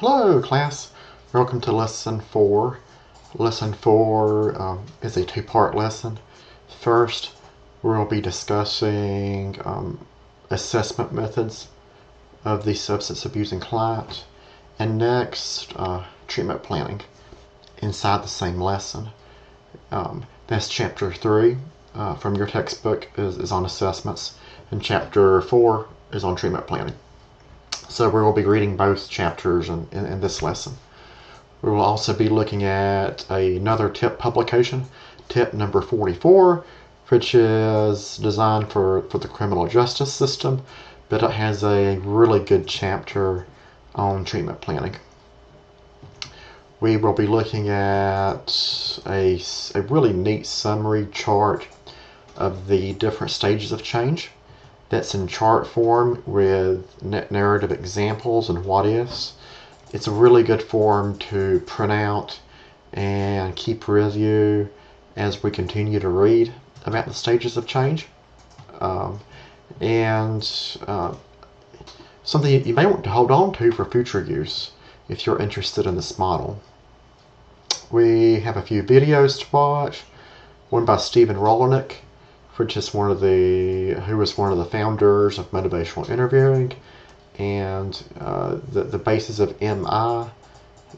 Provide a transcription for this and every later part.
Hello class, welcome to lesson 4. Lesson 4 is a two-part lesson. First, we'll be discussing assessment methods of the substance abusing client, and next, treatment planning inside the same lesson. That's chapter 3 from your textbook is on assessments, and chapter 4 is on treatment planning. So we will be reading both chapters in this lesson. We will also be looking at another tip publication, tip number 44, which is designed for the criminal justice system, but it has a really good chapter on treatment planning. We will be looking at a really neat summary chart of the different stages of change. That's in chart form with narrative examples and what ifs. It's a really good form to print out and keep with you as we continue to read about the stages of change. Something you may want to hold on to for future use if you're interested in this model. We have a few videos to watch. One by Stephen Rolenick, which is who was one of the founders of motivational interviewing, and the basis of MI,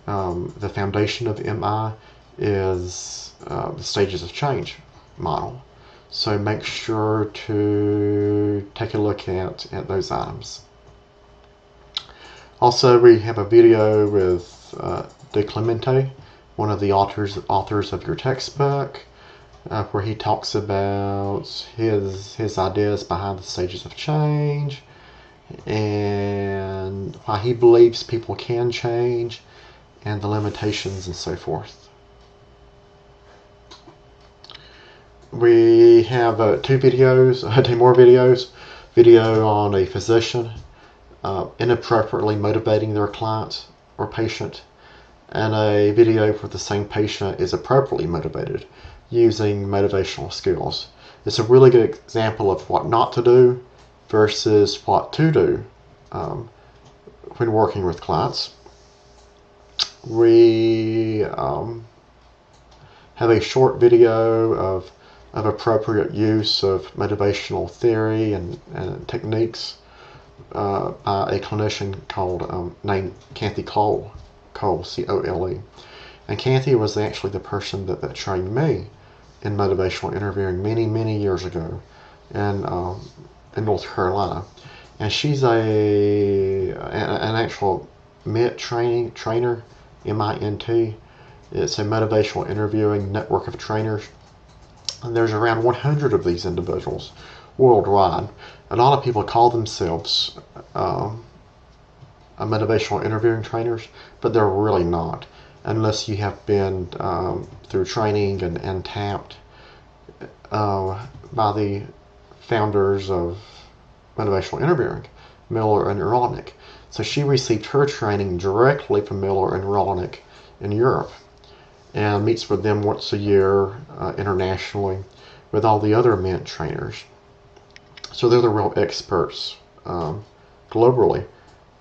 the foundation of MI is the stages of change model. So make sure to take a look at those items. Also, we have a video with De Clemente, one of the authors of your textbook, where he talks about his ideas behind the stages of change and why he believes people can change and the limitations and so forth. We have two more videos. Video on a physician inappropriately motivating their client or patient, and a video where the same patient is appropriately motivated using motivational skills. It's a really good example of what not to do versus what to do when working with clients. We have a short video of appropriate use of motivational theory and techniques by a clinician named Kathy Cole, C-O-L-E. And Kathy was actually the person that trained me in motivational interviewing many years ago in North Carolina. And she's an actual MIT trainer, M-I-N-T. It's a motivational interviewing network of trainers. And there's around 100 of these individuals worldwide. A lot of people call themselves motivational interviewing trainers, but they're really not, unless you have been through training and tapped by the founders of motivational interviewing, Miller and Rolenick. So she received her training directly from Miller and Rolenick in Europe, and meets with them once a year internationally with all the other MINT trainers. So they're the real experts globally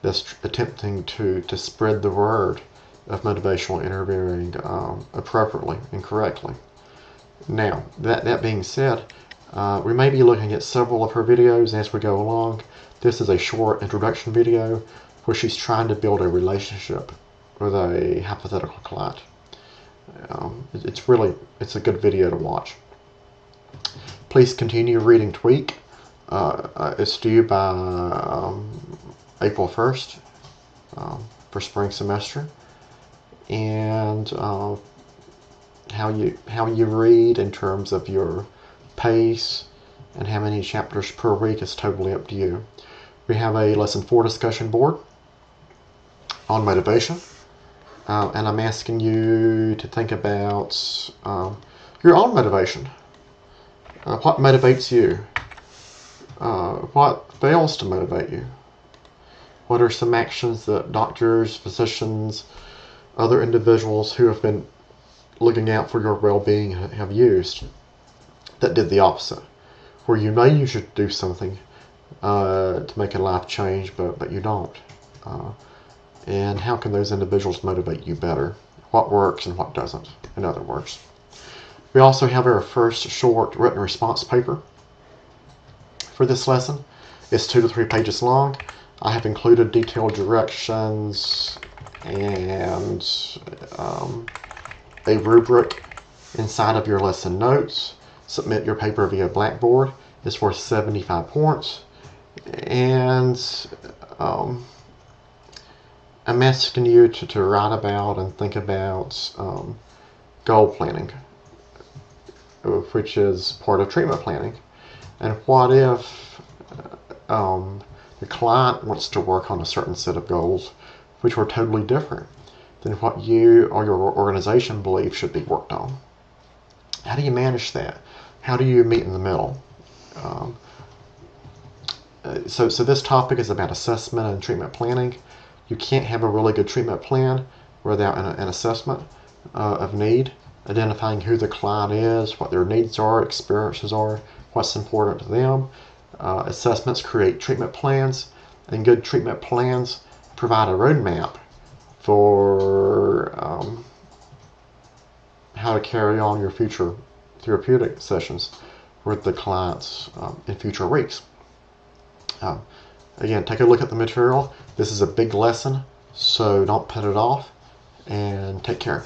that's attempting to spread the word of motivational interviewing appropriately and correctly. Now, that being said, we may be looking at several of her videos as we go along. This is a short introduction video where she's trying to build a relationship with a hypothetical client. It's a good video to watch. Please continue reading Tweak. It's due by April 1st for spring semester. And how you read in terms of your pace and how many chapters per week is totally up to you. We have a lesson 4 discussion board on motivation, and I'm asking you to think about your own motivation. What motivates you? What fails to motivate you? What are some actions that doctors, physicians, other individuals who have been looking out for your well-being have used that did the opposite, where you know you should do something to make a life change, but you don't? and how can those individuals motivate you better? What works and what doesn't, in other words. We also have our first short written response paper for this lesson. It's 2 to 3 pages long. I have included detailed directions and a rubric inside of your lesson notes. Submit your paper via Blackboard. It's worth 75 points. And I'm asking you to write about and think about goal planning, which is part of treatment planning. And what if the client wants to work on a certain set of goals which are totally different than what you or your organization believes should be worked on? How do you manage that? How do you meet in the middle? So this topic is about assessment and treatment planning. You can't have a really good treatment plan without an assessment of need, identifying who the client is, what their needs are, experiences are, what's important to them. Assessments create treatment plans, and good treatment plans provide a roadmap for how to carry on your future therapeutic sessions with the clients in future weeks. Again, take a look at the material. This is a big lesson, so don't put it off, and take care.